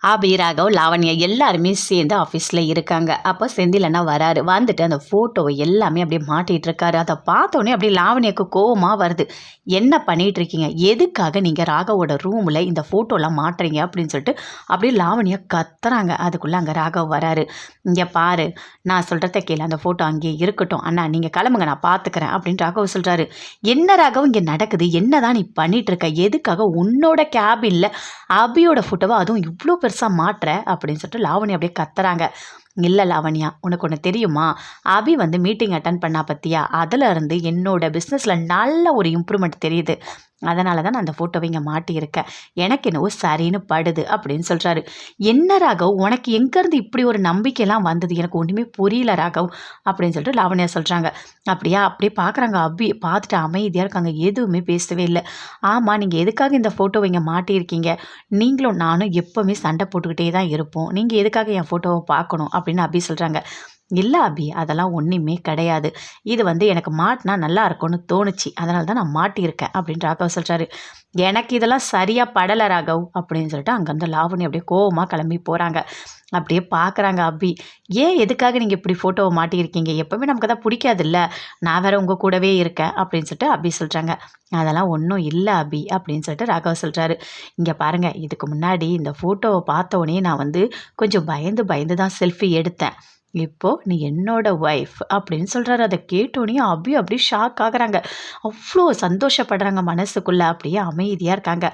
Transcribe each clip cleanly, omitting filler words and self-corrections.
ஆபி, ராகவ், லாவண்யா எல்லாருமே சேர்ந்து ஆஃபீஸில் இருக்காங்க. அப்போ செந்தில் அண்ணா வராரு. வந்துட்டு அந்த ஃபோட்டோவை எல்லாமே அப்படியே மாட்டிகிட்டு இருக்காரு. அதை பார்த்தோன்னே அப்படியே லாவண்யாவுக்கு கோவமாக வருது. என்ன பண்ணிகிட்டு இருக்கீங்க? எதுக்காக நீங்கள் ராகவோட ரூமில் இந்த ஃபோட்டோலாம் மாட்டுறீங்க அப்படின்னு சொல்லிட்டு அப்படியே லாவண்யா கத்துறாங்க. அதுக்குள்ளே அங்கே ராகவ் வராரு. இங்கே பாரு, நான் சொல்கிறத கேளு, அந்த ஃபோட்டோ அங்கேயே இருக்கட்டும். அண்ணா நீங்கள் கிளம்புங்க, நான் பார்த்துக்கிறேன் அப்படின்னு ராகவ் சொல்கிறாரு. என்ன ராகவ் இங்கே நடக்குது? என்ன தான் நீ பண்ணிகிட்டு இருக்க? எதுக்காக உன்னோட கேபினில் அபியோட ஃபோட்டோவை அதுவும் இவ்வளோ பெருசாக மாட்டுற அப்படின்னு சொல்லிட்டு லாவண்யா அப்படியே கத்துறாங்க. இல்லை லாவண்யா, உனக்கு ஒன்று தெரியுமா? அபி வந்து மீட்டிங் அட்டன் பண்ணா பற்றியா? அதில் என்னோட பிஸ்னஸில் நல்ல ஒரு இம்ப்ரூவ்மெண்ட் தெரியுது. அதனால தான் நான் அந்த ஃபோட்டோவை இங்கே மாட்டியிருக்கேன். எனக்கு என்னவோ சரின்னு படுது அப்படின்னு சொல்கிறாரு. என்ன ராகவ், உனக்கு எங்கேருந்து இப்படி ஒரு நம்பிக்கையெல்லாம் வந்தது? எனக்கு ஒன்றுமே புரியல ராகவ் அப்படின்னு சொல்லிட்டு லாவண்யா சொல்கிறாங்க. அப்படியே பார்க்குறாங்க. அபி பார்த்துட்டு அமைதியாக இருக்காங்க, எதுவுமே பேசவே இல்லை. ஆமாம், நீங்கள் எதுக்காக இந்த ஃபோட்டோவை இங்கே மாட்டியிருக்கீங்க? நீங்களும் நானும் எப்போவுமே சண்டை போட்டுக்கிட்டே தான் இருப்போம். நீங்கள் எதுக்காக என் ஃபோட்டோவை பார்க்கணும் அப்படின்னு அபி சொல்கிறாங்க. இல்லை அபி, அதெல்லாம் ஒன்றுமே கிடையாது. இது வந்து எனக்கு மாட்டினா நல்லா இருக்கும்னு தோணுச்சு, அதனால தான் நான் மாட்டியிருக்கேன் அப்படின்னு ராகவ் சொல்கிறாரு. எனக்கு இதெல்லாம் சரியாக படலை ராகவ் அப்படின்னு சொல்லிட்டு அங்கேருந்து லாவணி அப்படியே கோவமாக கிளம்பி போகிறாங்க. அப்படியே பார்க்குறாங்க அபி. ஏன் எதுக்காக நீங்கள் இப்படி ஃபோட்டோவை மாட்டியிருக்கீங்க? எப்போவுமே நமக்கு தான் பிடிக்காதுல்ல, நான் வேறு உங்கள் கூடவே இருக்கேன் அப்படின்னு சொல்லிட்டு அபி சொல்கிறாங்க. அதெல்லாம் ஒன்றும் இல்லை அபி அப்படின்னு சொல்லிட்டு ராகவ் சொல்கிறாரு. இங்கே பாருங்கள், இதுக்கு முன்னாடி இந்த ஃபோட்டோவை பார்த்தோன்னே நான் வந்து கொஞ்சம் பயந்து தான் செல்ஃபி எடுத்தேன். இப்போது நீ என்னோட ஒய்ஃப் அப்படின்னு சொல்கிறாரு. அதை கேட்டோன்னே அபி அப்படியே ஷாக் ஆகுறாங்க. அவ்வளோ சந்தோஷப்படுறாங்க மனசுக்குள்ளே. அப்படியே அமைதியாக இருக்காங்க.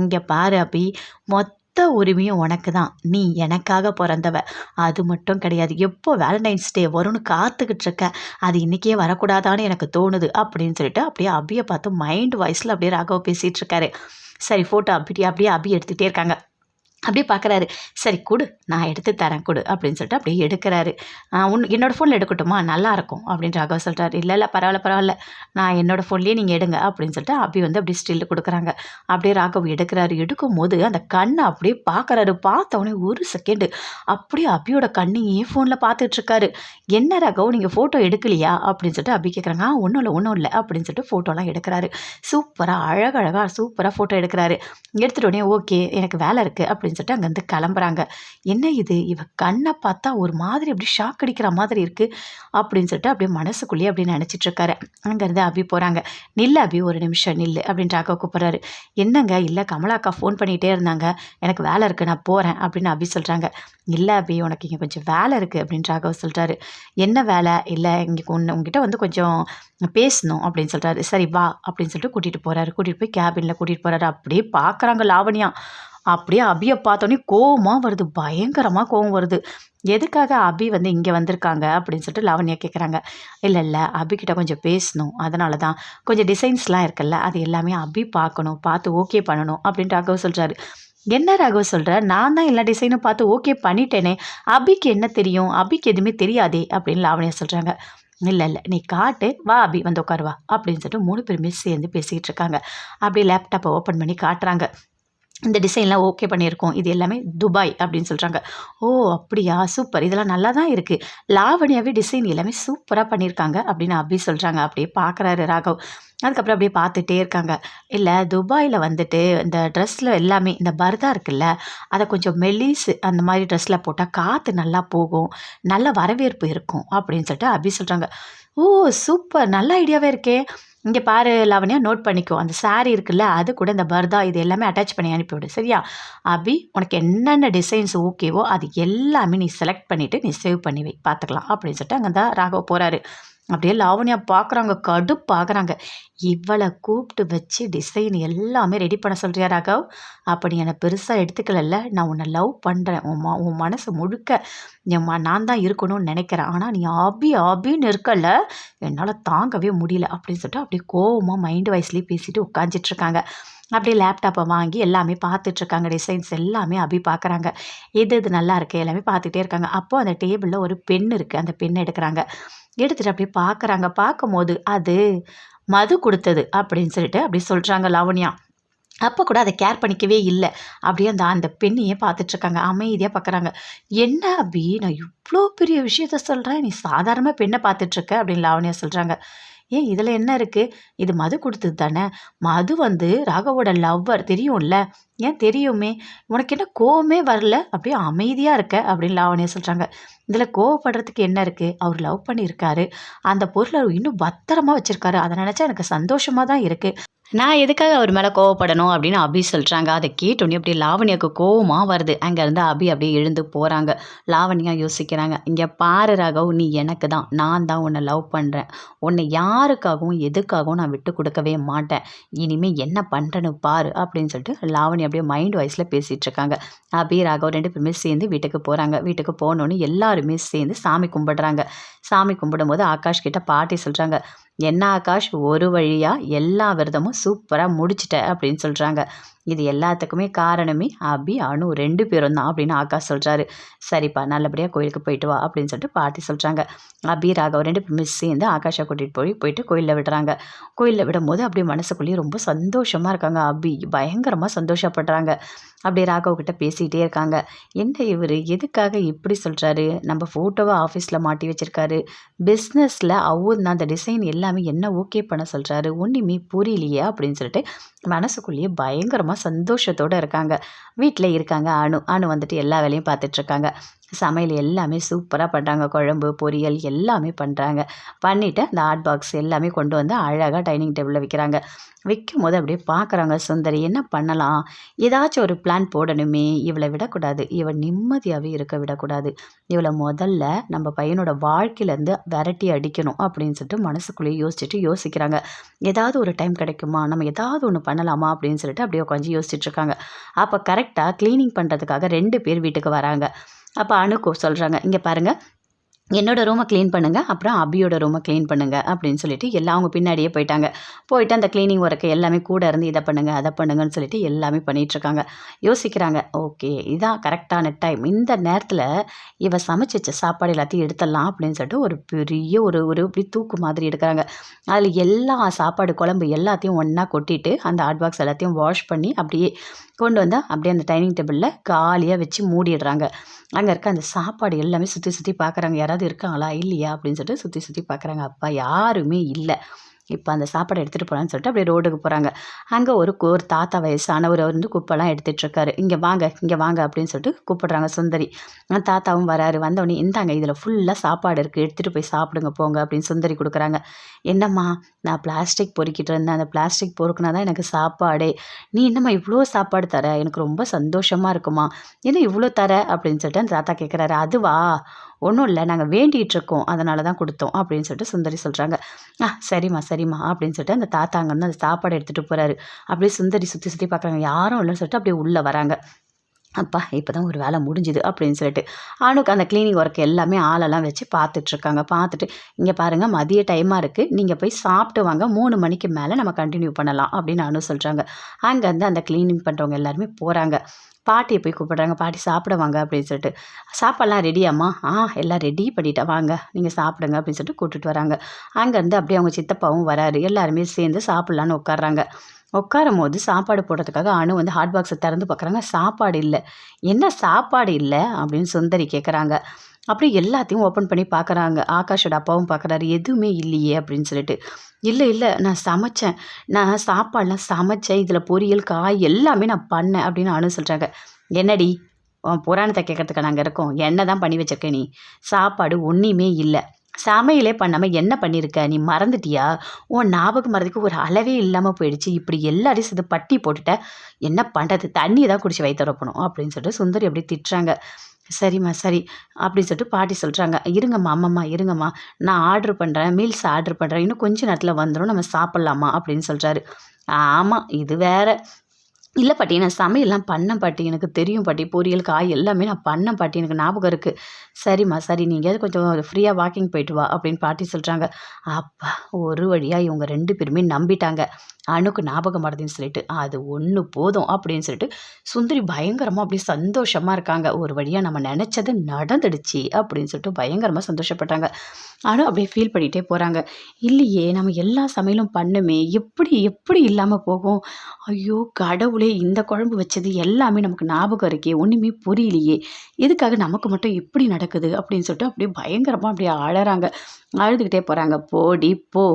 இங்கே பாரு அபி, மொத்த உரிமையும் உனக்கு தான். நீ எனக்காக பிறந்தவ. அது மட்டும் கிடையாது, எப்போ வேலண்டைன்ஸ் டே வரும்னு காத்துக்கிட்டு இருக்கேன். அது இன்றைக்கே வரக்கூடாதான்னு எனக்கு தோணுது அப்படின்னு சொல்லிட்டு அப்படியே அபியை பார்த்து மைண்ட் வாய்ஸில் அப்படியே ராகவ் பேசிகிட்டு இருக்காரு. சரி, ஃபோட்டோ அப்படியே அபி எடுத்துகிட்டே இருக்காங்க. அப்படியே பார்க்குறாரு. சரி கொடு, நான் எடுத்து தரேன் கொடு அப்படின்னு சொல்லிட்டு அப்படியே எடுக்கிறாரு. என்னோடய ஃபோனில் எடுக்கட்டுமா? நல்லாயிருக்கும் அப்படின்னு ராகவ் சொல்கிறாரு. இல்லை பரவாயில்ல, நான் என்னோடய ஃபோன்லேயே நீங்கள் எடுங்க அப்படின்னு சொல்லிட்டு அபி வந்து அப்படியே ஸ்டில் கொடுக்குறாங்க. அப்படியே ராகவ் எடுக்கிறாரு. எடுக்கும்போது அந்த கண்ணை அப்படியே பார்க்குறாரு. பார்த்தவொடனே ஒரு செகண்டு அப்படியே அபியோட கண்ணையே ஃபோனில் பார்த்துட்ருக்காரு. என்ன ராகவ், நீங்கள் ஃபோட்டோ எடுக்கலையா அப்படின்னு சொல்லிட்டு அபி கேட்குறாங்க. ஒன்றும் இல்லை அப்படின்னு சொல்லிட்டு ஃபோட்டோலாம் எடுக்கிறாரு. அழகாக சூப்பராக ஃபோட்டோ எடுக்கிறாரு. எடுத்துகிட்ட உடனே ஓகே, எனக்கு வேலை இருக்குது அப்படின்னு சொல்லிட்டு அங்கேருந்து கிளம்புறாங்க. என்ன இது, இவ கண்ணை பார்த்தா ஒரு மாதிரி அப்படி ஷாக் அடிக்கிற மாதிரி இருக்குது அப்படின்னு சொல்லிட்டு அப்படியே மனசுக்குள்ளேயே அப்படின்னு நினச்சிட்டு இருக்காரு. அங்கேருந்து அபி போகிறாங்க. நில்லு அபி, ஒரு நிமிஷம் நில்லு அப்படின்னு ராகவ் கூப்பிட்றாரு. என்னங்க? இல்லை, கமலாக்கா ஃபோன் பண்ணிகிட்டே இருந்தாங்க, எனக்கு வேலை இருக்குது, நான் போகிறேன் அப்படின்னு அபி சொல்கிறாங்க. இல்லை அபி, உனக்கு இங்கே கொஞ்சம் வேலை இருக்குது அப்படின்னு ராகவ் சொல்கிறாரு. என்ன வேலை? இல்லை, இங்கே உங்ககிட்ட வந்து கொஞ்சம் பேசணும் அப்படின்னு சொல்கிறாரு. சரி வா அப்படின்னு சொல்லிட்டு கூட்டிகிட்டு போய் கேபினில் கூட்டிகிட்டு போகிறாரு. அப்படியே பார்க்குறாங்க லாவண்யா. அப்படியே அபியை பார்த்தோன்னே கோவமாக வருது, பயங்கரமாக கோவம் வருது. எதுக்காக அபி வந்து இங்கே வந்திருக்காங்க அப்படின்னு சொல்லிட்டு லாவண்யா கேட்குறாங்க. இல்லை அபிக்கிட்ட கொஞ்சம் பேசணும், அதனால தான். கொஞ்சம் டிசைன்ஸ்லாம் இருக்குல்ல, அது எல்லாமே அபி பார்க்கணும், பார்த்து ஓகே பண்ணணும் அப்படின்னு ராகவ் சொல்கிறாரு. என்ன ராகவ் சொல்கிற? நான் தான் எல்லா டிசைனும் பார்த்து ஓகே பண்ணிட்டேனே, அபிக்கு என்ன தெரியும்? அபிக்கு எதுவுமே தெரியாதே அப்படின்னு லாவண்யா சொல்கிறாங்க. இல்லை நீ காட்டு, வா அபி, வந்து உட்காருவா அப்படின்னு சொல்லிட்டு 3 பேருமே சேர்ந்து பேசிக்கிட்டு இருக்காங்க. அப்படியே லேப்டாப்பை ஓப்பன் பண்ணி காட்டுறாங்க. இந்த டிசைன்லாம் ஓகே பண்ணியிருக்கோம், இது எல்லாமே துபாய் அப்படின்னு சொல்கிறாங்க. ஓ அப்படியா, சூப்பர், இதெல்லாம் நல்லா தான் இருக்குது. லாவண்யாவே டிசைன் எல்லாமே சூப்பராக பண்ணியிருக்காங்க அப்படின்னு அபி சொல்கிறாங்க. அப்படியே பார்க்குறாரு ராகவ். அதுக்கப்புறம் அப்படியே பார்த்துட்டே இருக்காங்க. இல்லை, துபாயில் வந்துட்டு இந்த ட்ரெஸ்ஸில் எல்லாமே இந்த பர்தா இருக்குல்ல, அதை கொஞ்சம் மெலிஸு அந்த மாதிரி ட்ரெஸ்ஸில் போட்டால் காற்று நல்லா போகும், நல்ல வரவேற்பு இருக்கும் அப்படின்னு சொல்லிட்டு அபி சொல்கிறாங்க. ஓ சூப்பர், நல்ல ஐடியாவே இருக்கே. இங்கே பாரு லாவண்யா, நோட் பண்ணிக்கோ, அந்த சாரீ இருக்குல்ல, அது கூட இந்த பர்தா இது எல்லாமே அட்டாச் பண்ணி அனுப்பிவிடு, சரியா? அபி, உனக்கு என்னென்ன டிசைன்ஸ் ஓகேவோ அது எல்லாமே நீ செலக்ட் பண்ணிவிட்டு நீ சேவ் பண்ணி வை, பார்த்துக்கலாம் அப்படின்னு சொல்லிட்டு அங்கே தான் ராகவ் போகிறாரு. அப்படியே லாவண்யா பார்க்குறாங்க, கடுப்பாகிறாங்க. இவளை கூப்பிட்டு வச்சு டிசைன் எல்லாமே ரெடி பண்ண சொல்கிறியா ராகவ்? அப்படி என்னை பெருசாக எடுத்துக்கலல்ல, நான் உன்னை லவ் பண்ணுறேன், உன் மனசு முழுக்க நான் தான் இருக்கணும்னு நினைக்கிறேன். ஆனால் நீ அபின்னு இருக்கல, என்னால் தாங்கவே முடியல அப்படின்னு சொல்லிட்டு அப்படியே கோவமாக மைண்டு வாய்ஸ்லேயே பேசிட்டு உட்காந்துட்ருக்காங்க. அப்படியே லேப்டாப்பை வாங்கி எல்லாமே பார்த்துட்ருக்காங்க. டிசைன்ஸ் எல்லாமே அபி பார்க்குறாங்க. எது நல்லா இருக்குது எல்லாமே பார்த்துட்டே இருக்காங்க. அப்போது அந்த டேபிளில் ஒரு பென் இருக்குது, அந்த பென் எடுக்கிறாங்க. எடுத்துகிட்டு அப்படியே பார்க்குறாங்க. பார்க்கும்போது அது மது கொடுத்தது அப்படின்னு சொல்லிட்டு அப்படி சொல்கிறாங்க லாவண்யா. அப்போ கூட அதை கேர் பண்ணிக்கவே இல்லை. அப்படியே அந்த பெண்ணையே பார்த்துட்ருக்காங்க, அமைதியாக பார்க்குறாங்க. என்ன அபி, நான் இவ்வளோ பெரிய விஷயத்த சொல்கிறேன், நீ சாதாரணமாக பெண்ணை பார்த்துட்ருக்க அப்படின்னு லாவண்யா சொல்கிறாங்க. ஏன் இதில் என்ன இருக்குது? இது மது கொடுத்தது தானே. மது வந்து ராகவோட லவ்வர் தெரியும்ல. ஏன் தெரியுமே. உனக்கு என்ன கோவமே வரல, அப்படியே அமைதியாக இருக்க அப்படின்னு லாவண்யா சொல்கிறாங்க. இதில் கோவப்படுறதுக்கு என்ன இருக்குது? அவர் லவ் பண்ணியிருக்காரு, அந்த பொருளை இன்னும் பத்திரமா வச்சுருக்காரு. அதை நினச்சா எனக்கு சந்தோஷமாக தான் இருக்குது. நான் எதுக்காக அவர் மேலே கோவப்படணும் அப்படின்னு அபி சொல்கிறாங்க. அதை கேட்டோன்னே அப்படியே லாவண்யாவுக்கு கோவமாக வருது. அங்கேருந்து அபி அப்படியே எழுந்து போகிறாங்க. லாவண்யா யோசிக்கிறாங்க. இங்கே பாரு ராகவ், நீ எனக்கு தான், நான் தான் உன்னை லவ் பண்ணுறேன். உன்னை யாருக்காகவும் எதுக்காகவும் நான் விட்டு கொடுக்கவே மாட்டேன். இனிமேல் என்ன பண்ணுறேன்னு பாரு அப்படின்னு சொல்லிட்டு லாவண்யா அப்படியே மைண்ட் வாய்ஸில் பேசிகிட்டு இருக்காங்க. அபி ராகவ் 2 பேருமே சேர்ந்து வீட்டுக்கு போகிறாங்க. வீட்டுக்கு போனோன்னு எல்லாருமே சேர்ந்து சாமி கும்பிடுறாங்க. சாமி கும்பிடும்போது ஆகாஷ் கிட்ட பாட்டி சொல்கிறாங்க, என்ன ஆகாஷ், ஒரு வழியாக எல்லா விரதமும் சூப்பராக முடிச்சிட்ட அப்படின்னு சொல்கிறாங்க. இது எல்லாத்துக்குமே காரணமே அபி அனு 2 பேரும் தான் அப்படின்னு ஆகாஷ் சொல்கிறாரு. சரிப்பா, நல்லபடியாக கோயிலுக்கு போயிட்டு வா அப்படின்னு சொல்லிட்டு பாட்டி சொல்கிறாங்க. அபி ராகவ் 2 பேருமே சேர்ந்து ஆகாஷை கூட்டிகிட்டு போயிட்டு கோயிலில் விடுறாங்க. கோயிலில் விடும்போது அப்படியே மனசுக்குள்ளேயே ரொம்ப சந்தோஷமாக இருக்காங்க. அபி பயங்கரமாக சந்தோஷப்படுறாங்க. அப்படியே ராகவ் கிட்ட பேசிகிட்டே இருக்காங்க. என்ன இவர் எதுக்காக இப்படி சொல்கிறாரு? நம்ம ஃபோட்டோவை ஆஃபீஸில் மாட்டி வச்சுருக்காரு. பிஸ்னஸில் அவர் அந்த டிசைன் எல்லாமே என்ன ஓகே பண்ண சொல்கிறாரு, ஒன்றுமே புரியலையே அப்படின்னு சொல்லிட்டு மனசுக்குள்ளேயே பயங்கரமாக சந்தோஷத்தோடு இருக்காங்க. வீட்டில் இருக்காங்க அனு வந்துட்டு எல்லா வேலையும் பார்த்துட்ருக்காங்க. சமையல் எல்லாமே சூப்பராக பண்ணுறாங்க. குழம்பு, பொரியல் எல்லாமே பண்ணுறாங்க. பண்ணிவிட்டு அந்த ஹாட் பாக்ஸ் எல்லாமே கொண்டு வந்து அழகாக டைனிங் டேபிளில் வைக்கிறாங்க. வைக்கும் போது அப்படியே பார்க்குறாங்க சுந்தரி, என்ன பண்ணலாம், ஏதாச்சும் ஒரு பிளான் போடணுமே, இவளை விடக்கூடாது, இவள் நிம்மதியாகவே இருக்க விடக்கூடாது, இவளை முதல்ல நம்ம பையனோட வாழ்க்கையிலேருந்து விரட்டி அடிக்கணும் அப்படின்னு சொல்லிட்டு மனசுக்குள்ளேயே யோசிக்கிறாங்க. ஏதாவது ஒரு டைம் கிடைக்குமா, நம்ம ஏதாவது ஒன்று பண்ணலாமா அப்படின்னு சொல்லிட்டு அப்படியே உட்காந்து யோசிச்சுட்ருக்காங்க. அப்போ கரெக்டாக க்ளீனிங் பண்ணுறதுக்காக 2 பேர் வீட்டுக்கு வராங்க. அப்போ அனுக்கு சொல்கிறாங்க, இங்கே பாருங்கள், என்னோடய ரூமை க்ளீன் பண்ணுங்கள், அப்புறம் அபியோட ரூமை க்ளீன் பண்ணுங்கள் அப்படின்னு சொல்லிட்டு எல்லாம் அவங்க பின்னாடியே போயிட்டு அந்த க்ளீனிங் ஒர்க்கு எல்லாமே கூட இருந்து இதை பண்ணுங்கள் அதை பண்ணுங்கன்னு சொல்லிட்டு எல்லாமே பண்ணிகிட்ருக்காங்க. யோசிக்கிறாங்க, ஓகே இதான் கரெக்டான டைம், இந்த நேரத்தில் இவ சமைச்சு வச்ச சாப்பாடு எல்லாத்தையும் எடுத்துடலாம் அப்படின்னு சொல்லிட்டு ஒரு பெரிய ஒரு இப்படி தூக்கு மாதிரி எடுக்கிறாங்க. அதில் எல்லா சாப்பாடு குழம்பு எல்லாத்தையும் ஒன்றா கொட்டிட்டு அந்த ஹாட் பாக்ஸ் எல்லாத்தையும் வாஷ் பண்ணி அப்படியே கொண்டு வந்தால் அப்படியே அந்த டைனிங் டேபிளில் காலியாக வச்சு மூடிடுறாங்க. அங்கே இருக்க அந்த சாப்பாடு எல்லாமே சுற்றி பார்க்குறாங்க, யாராவது இருக்காங்களா இல்லையா அப்படின்னு சொல்லிட்டு சுற்றி பார்க்குறாங்க. அப்பா யாருமே இல்லை. இப்போ அந்த சாப்பாடை எடுத்துகிட்டு போகலான்னு சொல்லிட்டு அப்படியே ரோடுக்கு போகிறாங்க. அங்கே ஒரு தாத்தா வயசானவர் வந்து குப்பைலாம் எடுத்துகிட்ருக்காரு. இங்கே வாங்க அப்படின்னு சொல்லிட்டு கூப்பிடுறாங்க சுந்தரி. தாத்தாவும் வராரு. வந்தோடனே இந்தாங்க, இதில் ஃபுல்லாக சாப்பாடு இருக்குது, எடுத்துகிட்டு போய் சாப்பிடுங்க போங்க அப்படின்னு சுந்தரி கொடுக்குறாங்க. என்னம்மா, நான் பிளாஸ்டிக் பொறுக்கிட்டு இருந்தேன், அந்த பிளாஸ்டிக் பொறுக்குனா தான் எனக்கு சாப்பாடே, நீ என்னம்மா இவ்வளோ சாப்பாடு தர, எனக்கு ரொம்ப சந்தோஷமாக இருக்குமா, என்ன இவ்வளோ தர அப்படின்னு சொல்லிட்டு அந்த தாத்தா கேட்குறாரு. அதுவா, ஒன்றும் இல்லை, நாங்கள் வேண்டிகிட்டு இருக்கோம், அதனால தான் கொடுத்தோம் அப்படின்னு சொல்லிட்டு சுந்தரி சொல்கிறாங்க. சரிம்மா அப்படின்னு சொல்லிட்டு அந்த தாத்தா அங்கே வந்து அந்த சாப்பாடு எடுத்துகிட்டு போகிறாரு. அப்படியே சுந்தரி சுற்றி பார்க்குறாங்க, யாரும் இல்லைன்னு சொல்லிட்டு அப்படியே உள்ளே வராங்க. அப்பா இப்போ தான் ஒரு வேலை முடிஞ்சுது அப்படின்னு சொல்லிட்டு அனுக்கு அந்த க்ளீனிங் ஒர்க் எல்லாமே ஆளெல்லாம் வச்சு பார்த்துட்ருக்காங்க. பார்த்துட்டு, இங்கே பாருங்கள் மதிய டைமாக இருக்குது, நீங்கள் போய் சாப்பிட்டு வாங்க, 3 மணிக்கு மேலே நம்ம கண்டினியூ பண்ணலாம் அப்படின்னு அனு சொல்கிறாங்க. அங்கேருந்து அந்த க்ளீனிங் பண்ணுறவங்க எல்லாருமே போகிறாங்க. பாட்டியை போய் கூப்பிடுறாங்க. பாட்டி சாப்பிட வாங்க அப்படின்னு சொல்லிட்டு, சாப்பாடெல்லாம் ரெடியாம்மா, எல்லாம் ரெடி பண்ணிட்டேன், வாங்க நீங்கள் சாப்பிடுங்க அப்படின்னு சொல்லிட்டு கூப்பிட்டுட்டு வராங்க. அங்கேருந்து அப்படியே அவங்க சித்தப்பாவும் வராரு. எல்லாருமே சேர்ந்து சாப்பிட்லான்னு உட்காடுறாங்க. உட்காரும் போது சாப்பாடு போடுறதுக்காக அனு வந்து ஹாட் பாக்ஸை திறந்து பார்க்குறாங்க. சாப்பாடு இல்லை. என்ன சாப்பாடு இல்லை அப்படின்னு சுந்தரி கேட்குறாங்க. அப்படியே எல்லாத்தையும் ஓப்பன் பண்ணி பார்க்குறாங்க. ஆகாஷோட அப்பாவும் பார்க்குறாரு. எதுவுமே இல்லையே அப்படின்னு சொல்லிட்டு, இல்லை நான் சமைச்சேன், நான் சாப்பாடெலாம் சமைச்சேன், இதில் பொரியல் காய் எல்லாமே நான் பண்ணேன் அப்படின்னு அனு சொல்கிறாங்க. என்னடி புராணத்தை கேட்குறதுக்கு நாங்கள் இருக்கோம், என்ன தான் பண்ணி வச்சிருக்கேன் நீ, சாப்பாடு ஒன்றுமே இல்லை, சமையலே பண்ணாமல் என்ன பண்ணியிருக்க, நீ மறந்துட்டியா, உன் ஞாபகம் மறதுக்கு ஒரு அளவே இல்லாமல் போயிடுச்சு, இப்படி எல்லாரையும் சேர்த்து பட்டி போட்டுட்ட, என்ன பண்ணுறது, தண்ணியை தான் குடிச்சு வயிற்றுறப்பணும் அப்படின்னு சொல்லிட்டு சுந்தரி அப்படி திட்டுறாங்க. சரிம்மா சரி அப்படின்னு சொல்லிட்டு பாட்டி சொல்கிறாங்க. அம்மம்மா இருங்கம்மா, நான் ஆர்டர் பண்ணுறேன், மீல்ஸ் ஆர்டர் பண்ணுறேன், இன்னும் கொஞ்சம் நேரத்தில் வந்துடும், நம்ம சாப்பிட்லாமா அப்படின்னு சொல்கிறாரு. ஆமாம் இது வேற, இல்லை பாட்டி, நான் சமையல்லாம் பண்ணேன் பாட்டி, எனக்கு தெரியும் பாட்டி, பொரியல் காய் எல்லாமே நான் பண்ணேன் பாட்டி, எனக்கு ஞாபகம் இருக்குது. சரிம்மா சரி, நீங்கள் கொஞ்சம் ஃப்ரீயாக வாக்கிங் போயிட்டு வா அப்படின்னு பாட்டி சொல்கிறாங்க. அப்பா ஒரு வழியாக இவங்க 2 பேருமே நம்பிட்டாங்க. அணுக்கு ஞாபகம் மறதின்னு சொல்லிட்டு, அது ஒன்று போதும் அப்படின்னு சொல்லிட்டு சுந்தரி பயங்கரமாக அப்படியே சந்தோஷமாக இருக்காங்க. ஒரு வழியாக நம்ம நினச்சது நடந்துடுச்சு அப்படின்னு சொல்லிட்டு பயங்கரமாக சந்தோஷப்பட்டாங்க. ஆனால் அப்படியே ஃபீல் பண்ணிகிட்டே போகிறாங்க. இல்லையே, நம்ம எல்லா சமையலும் பண்ணுமே, எப்படி இல்லாமல் போகும், ஐயோ கடவுளே, இந்த குழம்பு வச்சது எல்லாமே நமக்கு ஞாபகம் இருக்கே, ஒன்றுமே புரியலையே, எதுக்காக நமக்கு மட்டும் இப்படி நடக்குது அப்படின்னு சொல்லிட்டு அப்படியே பயங்கரமாக அப்படியே அழறாங்க. அழுதுகிட்டே போகிறாங்க. போடி போ,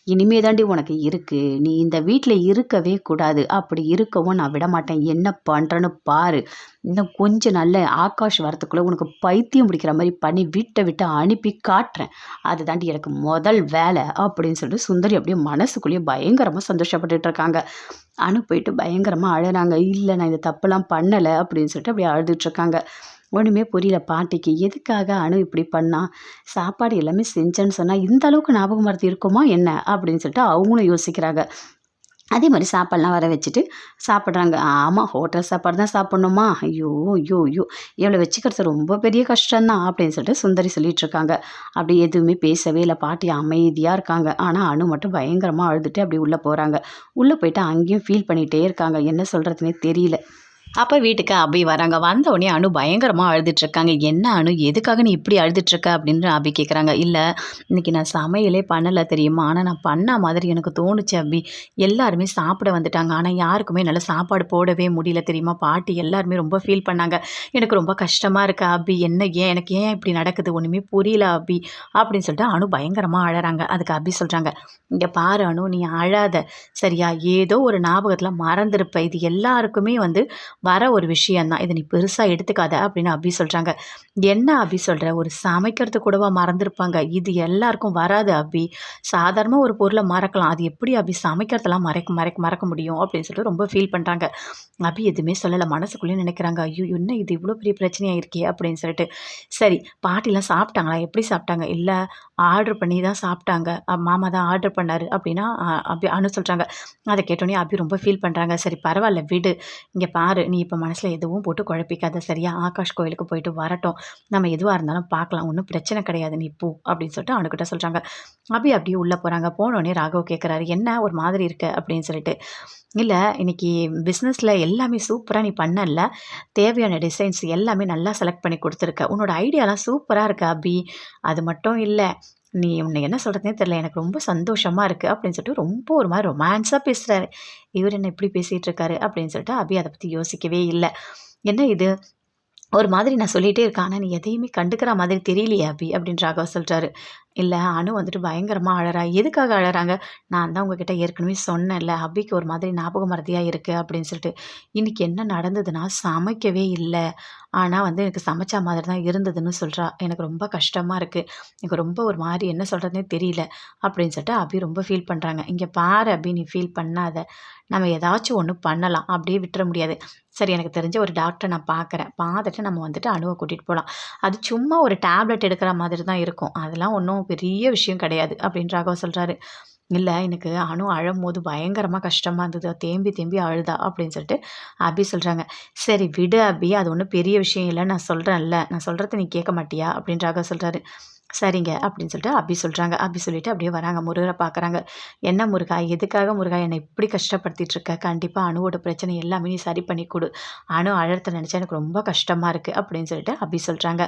இனிமே தாண்டி உனக்கு இருக்கு. நீ இந்த வீட்ல இருக்கவே கூடாது. அப்படி இருக்கவும் நான் விடமாட்டேன். என்ன பண்றேன்னு பாரு. இன்னும் கொஞ்ச நாள்ல ஆகாஷ் வரத்துக்குள்ள உனக்கு பைத்தியம் பிடிக்கிற மாரி பண்ணி வீட்ட விட்டு அனுப்பி காட்டுறேன். அதுதாண்டி எனக்கு முதல் வேலை அப்படின்னு சொல்லிட்டு சுந்தரி அப்படியே மனசுக்குள்ளேயே பயங்கரமா சந்தோஷப்பட்டுட்டு இருக்காங்க. அனு போயிட்டு பயங்கரமா அழறாங்க. இல்ல நான் இந்த தப்புலாம் பண்ணல அப்படின்னு சொல்லிட்டு அப்படியே அழுதுட்டு இருக்காங்க. ஒண்ணுமே புரியல பாட்டிக்கு. எதுக்காக அனு இப்படி பண்ணா? சாப்பாடு எல்லாமே செஞ்சேன்னு சொன்னா, இந்த அளவுக்கு ஞாபக மறதி இருக்குமா என்ன? அப்படின்னு சொல்லிட்டு அவங்களும் யோசிக்கிறாங்க. அதே மாரி சாப்பாடுலாம் வர வச்சுட்டு சாப்பிடுறாங்க. ஆமா, ஹோட்டல் சாப்பாடு தான் சாப்பிடணுமா? ஐயோ! ஐயோ! ஐயோ! இவள வச்சுக்கிறது ரொம்ப பெரிய கஷ்டம் தான் அப்படின்னு சொல்லிட்டு சுந்தரி சொல்லிட்டு இருக்காங்க. அப்படி எதுவுமே பேசவே இல்ல. பாட்டி அமைதியா இருக்காங்க. ஆனா அனு மட்டும் பயங்கரமா அழுதுட்டு அப்படியே உள்ள போறாங்க. உள்ள போயிட்டு அங்கேயும் ஃபீல் பண்ணிட்டே இருக்காங்க. என்ன சொல்றதுன்னே தெரியல. அப்போ வீட்டுக்கு அபி வராங்க. வந்த உடனே அனு பயங்கரமாக அழுதுட்ருக்காங்க. என்ன அனு, எதுக்காக நீ இப்படி அழுதுட்ருக்க அப்படின்னு அபி கேட்குறாங்க. இல்லை, இன்னைக்கு நான் சமையலே பண்ணலை தெரியுமா, ஆனால் நான் பண்ண மாதிரி எனக்கு தோணுச்சு அபி. எல்லாருமே சாப்பிட வந்துட்டாங்க, ஆனால் யாருக்குமே என்னால் சாப்பாடு போடவே முடியல தெரியுமா. பாட்டி எல்லாருமே ரொம்ப ஃபீல் பண்ணாங்க. எனக்கு ரொம்ப கஷ்டமாக இருக்கு அபி. எனக்கு ஏன் இப்படி நடக்குது ஒன்றுமே புரியல அபி அப்படின்னு சொல்லிட்டு அனு பயங்கரமாக அழறாங்க. அதுக்கு அபி சொல்கிறாங்க, இங்கே பாரு அனு, நீ அழாத சரியா. ஏதோ ஒரு ஞாபகத்தில் மறந்துருப்ப. இது எல்லாருக்குமே வர ஒரு விஷயம் தான். இத நீ பெருசா எடுத்துக்காத அப்படின்னு அபி சொல்றாங்க. என்ன அபி சொல்ற? ஒரு சமைக்கிறது கூடவா மறந்துருப்பாங்க? இது எல்லாருக்கும் வராது அபி. சாதாரணமா ஒரு பொருள மறக்கலாம். அது எப்படி அபி சமைக்கிறதெல்லாம் மறக்க முடியும்? அப்படின்னு சொல்லிட்டு ரொம்ப ஃபீல் பண்றாங்க. அபி எதுவுமே சொல்லல. மனசுக்குள்ளேயே நினைக்கிறாங்க. ஐயோ! என்ன இது இவ்ளோ பெரிய பிரச்சனையா இருக்கே அப்படின்னு சொல்லிட்டு. சரி, பாட்டிலாம் சாப்பிட்டாங்களா? எப்படி சாப்பிட்டாங்க? இல்ல, ஆர்டர் பண்ணி தான் சாப்பிட்டாங்க. மாமா தான் ஆர்டர் பண்ணாரு அப்படின்னா அபி அனு சொல்றாங்க. அத கேட்டோனே அபி ரொம்ப ஃபீல் பண்றாங்க. சரி பரவால்ல விடு. இங்க பாரு, நீ இப்போ மனசுல எதுவும் போட்டு குழப்பிக்காத சரியா. ஆகாஷ் கோயிலுக்கு போயிட்டு வரட்டும். நம்ம எதுவா இருந்தாலும் பார்க்கலாம். ஒண்ணும் பிரச்சனை கிடையாது. நீ போ அப்படின்னு சொல்லிட்டு அனுகிட்ட சொல்றாங்க. அபி அப்படியே உள்ள போறாங்க. போனோனே ராகவ் கேட்குறாரு, என்ன ஒரு மாதிரி இருக்க அப்படின்னு சொல்லிட்டு. இல்ல, இன்னைக்கு பிஸ்னஸ்ல எல்லாமே சூப்பரா நீ பண்ணல்ல. தேவையான டிசைன்ஸ் எல்லாமே நல்லா செலக்ட் பண்ணி குடுத்துருக்க. உன்னோட ஐடியாலாம் சூப்பரா இருக்கு அபி. அது மட்டும் இல்ல, உன்னை என்ன சொல்றதுன்னே தெரியல. எனக்கு ரொம்ப சந்தோஷமா இருக்கு அப்படின்னு சொல்லிட்டு ரொம்ப ஒரு மாரி ரொமான்ஸா பேசுறாரு. இவரு என்ன இப்படி பேசிட்டு இருக்காரு அப்படின்னு சொல்லிட்டு அபி அத பத்தி யோசிக்கவே இல்ல. என்ன இது? ஒரு மாதிரி நான் சொல்லிட்டே இருக்கேன். ஆனா, நீ எதையுமே கண்டுக்கிற மாதிரி தெரியலையே அபி அப்படின்னு ராகவ் சொல்றாரு. இல்ல, அனு பயங்கரமா அழறா. எதுக்காக அழறாங்க? நான் தான் உங்ககிட்ட ஏற்கனவே சொன்னேன்ல, அபிக்கு ஒரு மாதிரி ஞாபக மறதியா இருக்கு அப்படின்னு சொல்லிட்டு. இன்னைக்கு என்ன நடந்ததுன்னா, சமைக்கவே இல்ல. ஆனா எனக்கு சமைச்ச மாதிரி தான் இருந்ததுன்னு சொல்றா. எனக்கு ரொம்ப கஷ்டமா இருக்கு. எனக்கு ரொம்ப ஒரு மாரி என்ன சொல்றதுன்னே தெரியல அப்படின்னு சொல்லிட்டு அபி ரொம்ப ஃபீல் பண்றாங்க. இங்க பாரு அபி, நீ ஃபீல் பண்ணாத. நம்ம ஏதாச்சும் ஒண்ணு பண்ணலாம். அப்படியே விட்டுற முடியாது. சரி, எனக்கு தெரிஞ்ச ஒரு டாக்டர நான் பார்க்குறேன். பார்த்துட்டு நம்ம அனுவ கூட்டிட்டு போலாம். அது சும்மா ஒரு டேப்லெட் எடுக்கிற மாதிரி தான் இருக்கும். அதெல்லாம் ஒண்ணும் பெரிய விஷயம் கிடையாது அப்படின்னு ராகவ் சொல்றாரு. இல்ல, எனக்கு அனு அழும்போது பயங்கரமா கஷ்டமா இருந்தது. தேம்பி தேம்பி அழுதா அப்படின்னு சொல்லிட்டு அபி சொல்றாங்க. சரி விடு அபி, அது ஒண்ணும் பெரிய விஷயம் இல்ல. நான் சொல்றேன்ல. நான் சொல்றத நீ கேட்க மாட்டியா? அப்படின்னு ராகவ் சொல்றாரு. சரிங்க அப்படின்னு சொல்லிட்டு அபி சொல்றாங்க. அபி சொல்லிட்டு அப்படியே வராங்க. முருகர பார்க்குறாங்க. என்ன முருகா? எதுக்காக முருகா என்னை இப்படி கஷ்டப்படுத்திட்டு இருக்க? கண்டிப்பா அனுவோட பிரச்சனை எல்லாமே நீ சரி பண்ணி குடு. அனு அழறத நினைச்சா எனக்கு ரொம்ப கஷ்டமா இருக்கு அப்படின்னு சொல்லிட்டு அபி சொல்றாங்க.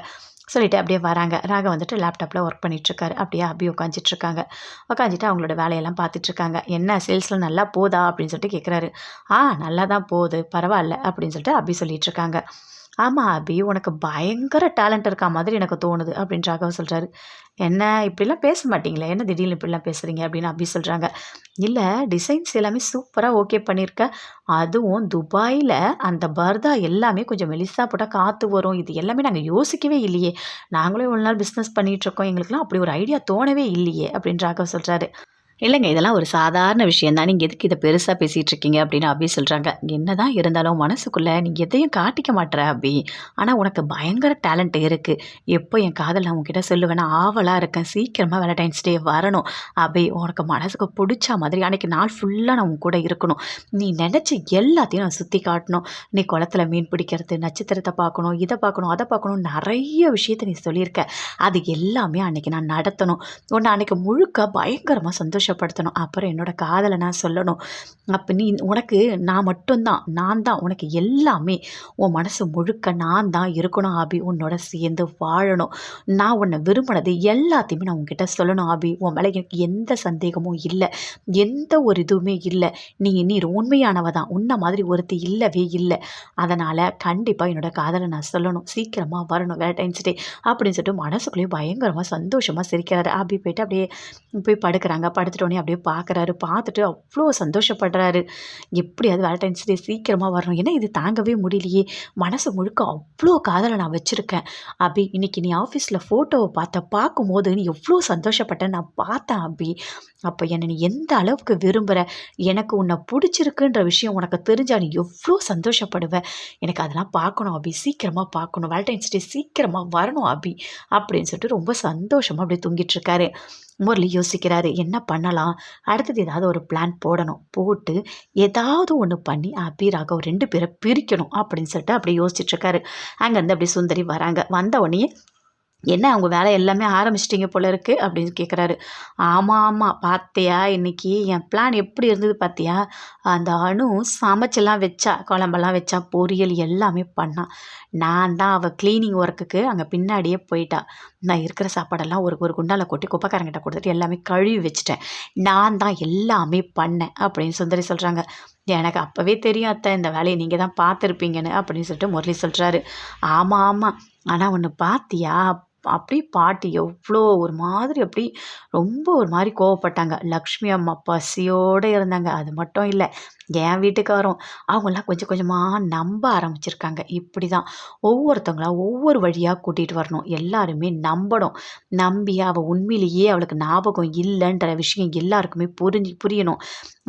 சொல்லிட்டு அப்படியே வராங்க. ராகவ் லேப்டாப்ல ஒர்க் பண்ணிட்டு இருக்காரு. அப்படியே அபி உட்காந்துட்டு இருக்காங்க. உட்காந்துட்டு அவங்களோட வேலையெல்லாம் பார்த்துட்டு இருக்காங்க. என்ன சேல்ஸ்லாம் நல்லா போதா அப்படின்னு சொல்லிட்டு கேட்குறாரு. நல்லா தான் போகுது, பரவாயில்ல அப்படின்னு சொல்லிட்டு அபி சொல்லிட்டு இருக்காங்க. ஆமா அபி, உனக்கு பயங்கர டேலண்ட் இருக்கா மாதிரி எனக்கு தோணுது அப்படின்னு ராகவ் சொல்றாரு. என்ன இப்படிலாம் பேச மாட்டீங்களே, என்ன திடீர்னு இப்படிலாம் பேசுறீங்க அப்படின்னு அபி சொல்றாங்க. இல்ல, டிசைன்ஸ் எல்லாமே சூப்பரா ஓகே பண்ணியிருக்க. அதுவும் துபாயில அந்த பர்தா எல்லாமே கொஞ்சம் மெலிசா போட்டா காத்து வரும். இது எல்லாமே நாங்க யோசிக்கவே இல்லையே. நாங்களும் இவ்வளோ நாள் பிஸ்னஸ் பண்ணிட்டு இருக்கோம். எங்களுக்கெல்லாம் அப்படி ஒரு ஐடியா தோணவே இல்லையே அப்படின்னு ராகவ் சொல்றாரு. இல்லைங்க, இதெல்லாம் ஒரு சாதாரண விஷயம் தான். நீங்க எதுக்கு இத பெருசா பேசிட்டு இருக்கீங்க அப்படின்னு அபி சொல்றாங்க. என்னதான் இருந்தாலும் மனசுக்குள்ள நீ எதையும் காட்டிக்க மாட்ற அபி. ஆனா உனக்கு பயங்கர டேலண்ட் இருக்கு. எப்போ என் காதல் நான் உன்கிட்ட சொல்லுவேன்னு ஆவலா இருக்கேன். சீக்கிரமா வேலண்டைன்ஸ் டே வரணும். அபி, உனக்கு மனசுக்கு புடிச்ச மாதிரி அன்னைக்கு நாள் ஃபுல்லா நான் உன் கூட இருக்கணும். நீ நெனச்ச எல்லாத்தையும் நான் சுத்தி காட்டணும். நீ குளத்துல மீன் பிடிக்கிறது, நட்சத்திரத்த பார்க்கணும், இத பார்க்கணும், அத பார்க்கணும், நெறைய விஷயத்த நீ சொல்லியிருக்க. அது எல்லாமே அன்னைக்கு நான் நடத்தணும். உன்னை அன்னைக்கு முழுக்க பயங்கரமா சந்தோஷப்படுத்தணும். அப்புறம் என்னோட காதலை நான் சொல்லணும். அப்போ உனக்கு நான் மட்டும்தான், நான் தான் உனக்கு எல்லாமே. உன் மனசு முழுக்க நான் தான் இருக்கணும் அபி. உன்னோட சேர்ந்து வாழணும். நான் உன்னை விரும்பினது எல்லாத்தையுமே நான் உன்கிட்ட சொல்லணும் அபி. உன் மேலே எனக்கு எந்த சந்தேகமும் இல்லை, எந்த ஒரு இதுவுமே இல்லை. நீ உண்மையானவ தான். உன்ன மாதிரி ஒருத்தி இல்லவே இல்லை. அதனால் கண்டிப்பாக என்னோட காதலை நான் சொல்லணும். சீக்கிரமாக வரணும் வேலண்டைன்ஸ் டே அப்படின்னு சொல்லிட்டு மனசுக்குள்ளேயே பயங்கரமாக சந்தோஷமாக சிரிக்கிறாரு. அபி போயிட்டு அப்படியே போய் படுக்கிறாங்க. படுத்துட்டு பார்த்துட்டோன்னே அப்படியே பார்க்குறாரு. பார்த்துட்டு அவ்வளோ சந்தோஷப்படுறாரு. எப்படியாவது வேலண்டைன்ஸ் டே சீக்கிரமாக வரணும். ஏன்னா இது தாங்கவே முடியலையே. மனசு முழுக்க அவ்வளோ காதலை நான் வச்சுருக்கேன். அபி இன்னைக்கு நீ ஆஃபீஸில் ஃபோட்டோவை பார்க்கும்போது நீ எவ்வளோ சந்தோஷப்பட்ட நான் பார்த்தேன் அபி. அப்போ என்னை நீ எந்த அளவுக்கு விரும்புகிற, எனக்கு உன்னை பிடிச்சிருக்குன்ற விஷயம் உனக்கு தெரிஞ்சா நீ எவ்வளோ சந்தோஷப்படுவ. எனக்கு அதெல்லாம் பார்க்கணும் அபி, சீக்கிரமாக பார்க்கணும். வேலண்டைன்ஸ் டே சீக்கிரமாக வரணும் அபி அப்படின்னு சொல்லிட்டு ரொம்ப சந்தோஷமாக அப்படியே தூங்கிட்டுருக்காரு. முரளி யோசிக்கிறாரு, என்ன பண்ணலாம், அடுத்தது ஏதாவது ஒரு பிளான் போடணும், போட்டு ஏதாவது ஒன்று பண்ணி அபி ராகவ் 2 பேரை பிரிக்கணும் அப்படின்னு சொல்லிட்டு அப்படியே யோசிச்சுட்ருக்காரு. அங்கேருந்து அப்படியே சுந்தரி வராங்க. வந்த உடனே என்ன அவங்க வேலை எல்லாமே ஆரம்பிச்சிட்டிங்க போல இருக்குது அப்படின்னு கேட்குறாரு. ஆமாம் பார்த்தியா இன்னைக்கு என் பிளான் எப்படி இருந்தது பார்த்தியா, அந்த அணு சமைச்செல்லாம் வச்சா, குழம்பெல்லாம் வச்சா, பொரியல் எல்லாமே பண்ணான். நான் தான் அவள் க்ளீனிங் ஒர்க்குக்கு அங்கே பின்னாடியே போயிட்டா. நான் இருக்கிற சாப்பாடெல்லாம் ஒரு குண்டால கொட்டி குப்பைக்காரங்கிட்ட கொடுத்துட்டு எல்லாமே கழுவி வச்சுட்டேன். நான் தான் எல்லாமே பண்ணேன் அப்படின்னு சுந்தரி சொல்கிறாங்க. எனக்கு அப்போவே தெரியும் அத்தை, இந்த வேலையை நீங்கள் தான் பார்த்துருப்பீங்கன்னு அப்படின்னு சொல்லிட்டு முரளி சொல்கிறாரு. ஆமாம் ஆனால் ஒன்று பார்த்தியா, அப்படி பாட்டி எவ்வளோ ஒரு மாதிரி அப்படி ரொம்ப ஒரு மாதிரி கோவப்பட்டாங்க. லக்ஷ்மி அம்மா பசியோடு இருந்தாங்க. அது மட்டும் இல்லை, என் வீட்டுக்காரும் அவங்களாம் கொஞ்சம் கொஞ்சமாக நம்ப ஆரம்பிச்சிருக்காங்க. இப்படி தான் ஒவ்வொருத்தவங்களா ஒவ்வொரு வழியாக கூட்டிகிட்டு வரணும். எல்லாருமே நம்பணும். நம்பி அவள் உண்மையிலேயே அவளுக்கு ஞாபகம் இல்லைன்ற விஷயம் எல்லாருக்குமே புரியணும்.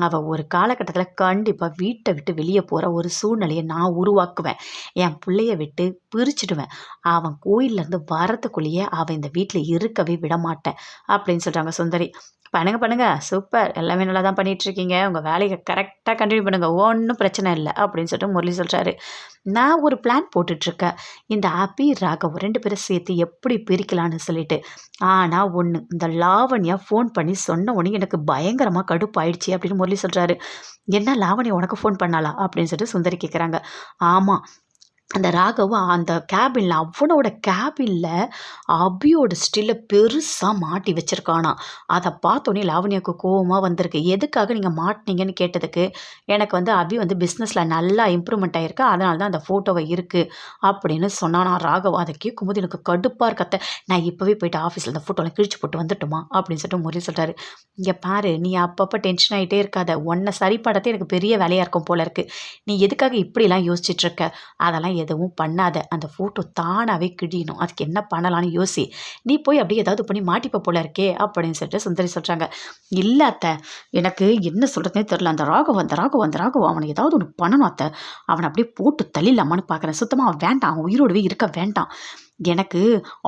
அவள் ஒரு காலகட்டத்தில் கண்டிப்பாக வீட்டை விட்டு வெளியே போகிற ஒரு சூழ்நிலையை நான் உருவாக்குவேன். என் பிள்ளைய விட்டு பிரிச்சுடுவேன். அவன் கோயிலேருந்து வரத்துக்குள்ளேயே அவன் இந்த வீட்டில் இருக்கவே விடமாட்டேன் அப்படின்னு சொல்கிறாங்க சுந்தரி. பண்ணுங்க சூப்பர், எல்லாமே நல்லா தான் பண்ணிகிட்ருக்கீங்க, உங்கள் வேலையை கரெக்டாக கண்டினியூ பண்ணுங்கள், ஒன்றும் பிரச்சனை இல்லை அப்படின்னு சொல்லிட்டு முரளி சொல்கிறாரு. நான் ஒரு பிளான் போட்டுட்ருக்கேன், இந்த அபி ராகவ் 2 பேரும் சேர்த்து எப்படி பிரிக்கலான்னு சொல்லிட்டு. ஆனால் ஒன்று, இந்த லாவண்யா ஃபோன் பண்ணி சொன்ன உடனே எனக்கு பயங்கரமாக கடுப்பாயிடுச்சு அப்படின்னு முரளி சொல்கிறாரு. என்ன லாவண்யா உனக்கு ஃபோன் பண்ணாலா அப்படின்னு சொல்லிட்டு சுந்தரி கேட்குறாங்க. ஆமாம், அந்த ராகவ் அந்த கேபினில், அவனோட கேபினில் அபியோட ஸ்டில்லை பெருசாக மாட்டி வச்சுருக்கானா. அதை பார்த்தோன்னே லாவண்யாவுக்கு கோவமாக வந்திருக்கு. எதுக்காக நீங்கள் மாட்டினீங்கன்னு கேட்டதுக்கு, எனக்கு அபி பிஸ்னஸில் நல்லா இம்ப்ரூவ்மெண்ட் ஆகிருக்கு, அதனால தான் அந்த ஃபோட்டோவை இருக்குது அப்படின்னு சொன்னானா ராகவ். அதை கேட்கும்போது எனக்கு கடுப்பாக இருக்கத்த. நான் இப்போவே போய்ட்டு ஆஃபீஸில் அந்த ஃபோட்டோலாம் கிழிச்சு போட்டு வந்துட்டோமா அப்படின்னு சொல்லிட்டு முரளி சொல்கிறாரு. இங்கே பாரு, நீ அப்பப்போ டென்ஷன் ஆகிட்டே இருக்காத, உன்னை சரிப்படுறதே எனக்கு பெரிய வேலையாக இருக்கும் போல இருக்குது. நீ எதுக்காக இப்படிலாம் யோசிச்சுட்ருக்க, அதெல்லாம் எதுவும் பண்ணாத. அந்த ஃபோட்டோ தானாகவே கிழியணும், அதுக்கு என்ன பண்ணலான்னு யோசி. நீ போய் அப்படியே ஏதாவது பண்ணி மாட்டிப்ப போல இருக்கே அப்படின்னு சொல்லிட்டு சுந்தரி சொல்கிறாங்க. இல்லை அத்தை, எனக்கு என்ன சொல்கிறதுனே தெரில. அந்த ராகவ் அவனை ஏதாவது ஒன்று பண்ணணும் அத்தை. அவனை அப்படியே போட்டு தள்ளிடலாமான்னு பார்க்குறேன். சுத்தமாக அவன் வேண்டாம், அவன் உயிரோடவே இருக்க வேண்டாம். எனக்கு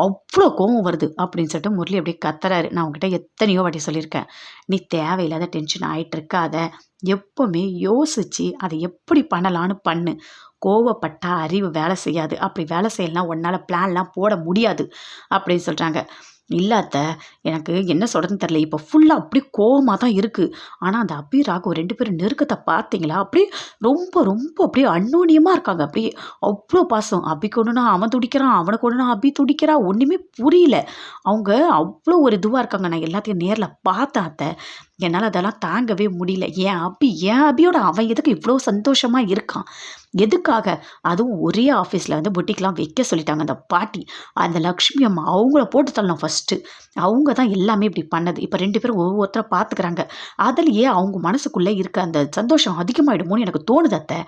அவ்வளோ கோபம் வருது அப்படின்னு சொல்லிட்டு முரளி அப்படியே கத்துறாரு. நான் உங்ககிட்ட எத்தனையோ வாட்டி சொல்லியிருக்கேன், நீ தேவையில்லாத டென்ஷன் ஆகிட்டு இருக்காத, எப்போவுமே யோசித்து அதை எப்படி பண்ணலான்னு பண்ணு. கோவப்பட்டா அறிவு வேலை செய்யாது. அப்படி வேலை செய்யலாம் உன்னால் பிளான்லாம் போட முடியாது அப்படின்னு சொல்கிறாங்க. இல்லை அத்தை, எனக்கு என்ன சொல்கிறதுன்னு தெரில, இப்போ ஃபுல்லாக அப்படி கோவமாக தான் இருக்குது. ஆனால் அந்த அபி ராகவ் 2 பேரும் நெருக்கத்தை பார்த்தீங்களா, அப்படியே ரொம்ப ரொம்ப அப்படியே அன்னோன்யமாக இருக்காங்க. அப்படியே அவ்வளோ பாசம். அபிக்கு ஒன்றுனா அவன் துடிக்கிறான், அவனுக்கு ஒன்றுனா அபி துடிக்கிறா, ஒன்றுமே புரியல. அவங்க அவ்வளோ ஒரு இதுவாக இருக்காங்க. நான் எல்லாத்தையும் நேரில் பார்த்தேன் அத்தை, என்னால் அதெல்லாம் தாங்கவே முடியல. என் அபியோட அவன் எதுக்கு இவ்வளோ சந்தோஷமாக இருக்கான், எதுக்காக? அதுவும் ஒரே ஆஃபீஸில் பொட்டிக்கெலாம் வைக்க சொல்லிட்டாங்க அந்த பாட்டி. அந்த லக்ஷ்மி அம்மா அவங்கள போட்டு தள்ளணும் ஃபஸ்ட்டு. அவங்க தான் எல்லாமே இப்படி பண்ணது. இப்போ 2 பேரும் ஒவ்வொருத்தரை பார்த்துக்கிறாங்க. அதுலேயே அவங்க மனசுக்குள்ளே இருக்க அந்த சந்தோஷம் அதிகமாகிடுமோன்னு எனக்கு தோணுது அத்தை.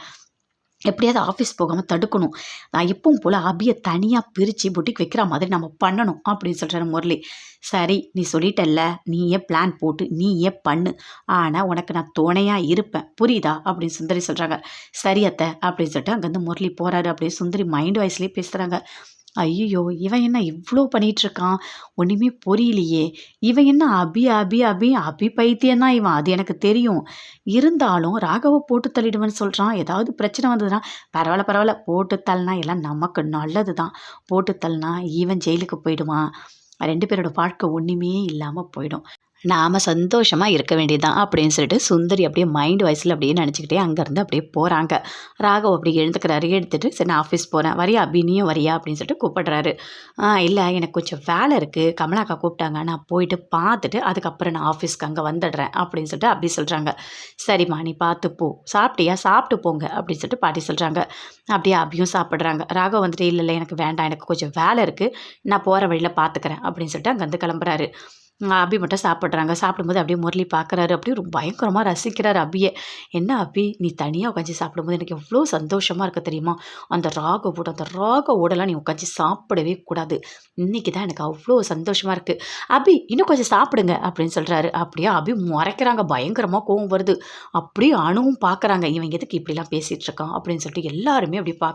எப்படியாவது ஆஃபீஸ் போகாமல் தடுக்கணும். நான் எப்பவும் போல் அபியை தனியாக பிரித்து பொட்டிக் வைக்கிற மாதிரி நம்ம பண்ணணும் அப்படின்னு சொல்கிறாரு முரளி. சரி, நீ சொல்லிட்டல்ல, நீயே பிளான் போட்டு நீயே பண்ணு, ஆனால் உனக்கு நான் துணையாக இருப்பேன், புரியுதா அப்படின்னு சுந்தரி சொல்கிறாங்க. சரி அத்தை அப்படின்னு சொல்லிட்டு அங்கேருந்து முரளி போகிறாரு. அப்படியே சுந்தரி மைண்ட் வாய்ஸ்லேயே பேசுகிறாங்க. ஐயோ, இவன் என்ன இவ்வளோ பண்ணிகிட்ருக்கான், ஒன்றுமே புரியலையே. இவன் என்ன அபி அபி அபி அபி பைத்தியம்தான் இவன், அது எனக்கு தெரியும். இருந்தாலும் ராகவை போட்டு தள்ளிடுவேன்னு சொல்கிறான். ஏதாவது பிரச்சனை வந்ததுன்னா பரவாயில்ல, போட்டு தள்ளினா எல்லாம் நமக்கு நல்லது தான். போட்டு தள்ளினா இவன் ஜெயிலுக்கு போயிடுவான், 2 பேரோட வாழ்க்கை ஒன்றுமே இல்லாமல் போயிடும். நாம் சந்தோஷமாக இருக்க வேண்டியது தான் அப்படின்னு சொல்லிட்டு சுந்தரி அப்படியே மைண்ட் வாய்ஸில் அப்படியே நினச்சிக்கிட்டே அங்கேருந்து அப்படியே போகிறாங்க. ராகவ் அப்படி எழுந்துக்கிறாரு. எடுத்துகிட்டு சரி நான் ஆஃபீஸ் போகிறேன், வரியா அபி, நீயும் வரியா அப்படின்னு சொல்லிட்டு கூப்பிடுறாரு. இல்லை, எனக்கு கொஞ்சம் வேலை இருக்குது, கமலாக்கா கூப்பிட்டாங்க, நான் போயிட்டு பார்த்துட்டு அதுக்கப்புறம் நான் ஆஃபீஸ்க்கு அங்கே வந்துடுறேன் அப்படின்னு சொல்லிட்டு அப்படி சொல்கிறாங்க. சரிம்மா, நீ பார்த்து போ, சாப்பிட்டியா, சாப்பிட்டு போங்க அப்படின்னு சொல்லிட்டு பாட்டி சொல்கிறாங்க. அப்படியே அபியும் சாப்பிட்றாங்க. ராகவ் வந்துட்டு இல்லை எனக்கு வேண்டாம், எனக்கு கொஞ்சம் வேலை இருக்குது, நான் போகிற வழியில் பார்த்துக்கிறேன் அப்படின்னு சொல்லிட்டு அங்கேருந்து கிளம்புறாரு. அபி மட்டும் சாப்பிட்றாங்க. சாப்பிடும்போது அப்படியே முரளி பார்க்குறாரு. அப்படியே ரொம்ப பயங்கரமா ரசிக்கிறாரு அபிய. "என்ன அபி, நீ தனியா உட்காந்து சாப்பிடும்போது எனக்கு எவ்வளோ சந்தோஷமா இருக்கு தெரியுமா? அந்த ராகவோடலாம் நீ உட்காந்து சாப்பிடவே கூடாது. இன்னைக்கு தான் எனக்கு அவ்வளோ சந்தோஷமா இருக்கு. அபி இன்னும் கொஞ்சம் சாப்பிடுங்க" அப்படின்னு சொல்றாரு. அப்படியே அபி முறைக்கிறாங்க. பயங்கரமா கோவம் வருது. அப்படியே அணுவும் பார்க்குறாங்க. இவன் எதுக்கு இப்படிலாம் பேசிட்டு இருக்கான் அப்படின்னு சொல்லிட்டு எல்லாருமே அப்படி பார்க்குறாங்க.